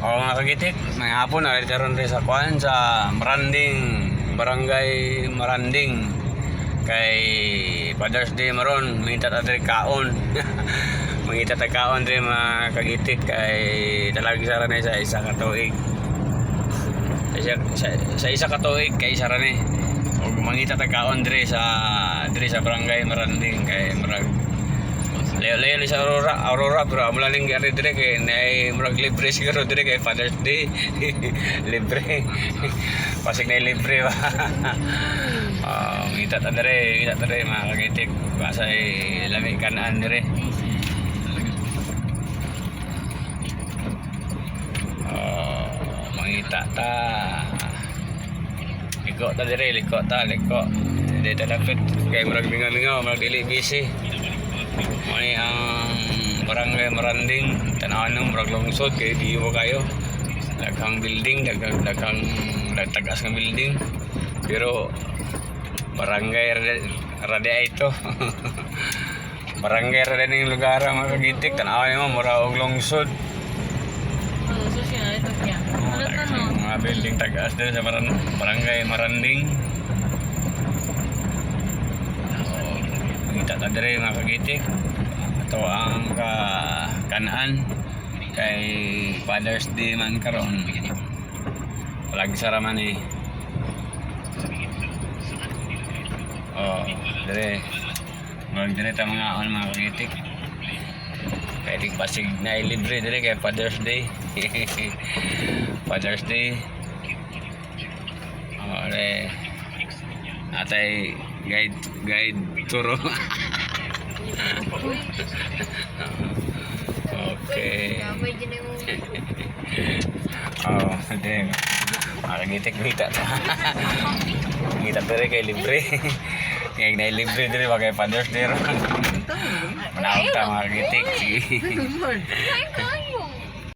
Oo mga kagitik, may hapon na karon rin sa kuan sa Maranding, Barangay Maranding. Kay Father's Day maron, mangita ta diri kaon. Mangita ta kaon diri mga kagitik kay talagi sara na sa isa ka tuig. Sa isa ka tuig kay sara ni. Og mangita ta kaon diri sa Barangay Maranding kay murag layo sa Aurora pero amulaling gari dire kay nay murag libre siguro dire kay Father's Day. Libre. Pasig na libre ba. Kita ta dire mga kagitik basay lami kanaan dire. Mangita ta. Liko ta dire, liko. Hindi ta dapat kay murag mingaw murag dili busy. Mani ang Barangay Maranding tanaw murag lungsod kay di mo kayo daghang building daghang tagas nga building pero barangay rada ito. Barangay rada ning lugar mga kagitik tanaw mo mura og lungsod. Mga building tagas din sa Barangay Maranding. Kita ta dire mga kagitik ato ang kanaan kay Father's Day man karon palagi sara man eh. Dire ta mga kagitik kay di pasig na libre dire kay Father's Day. Father's Day atay guide turo. Okay. Hindi. Makagitik kita. Kita dire kay libre. Kaya na libre dire bagay Father's Day. Manawag ta makagitik. Sige.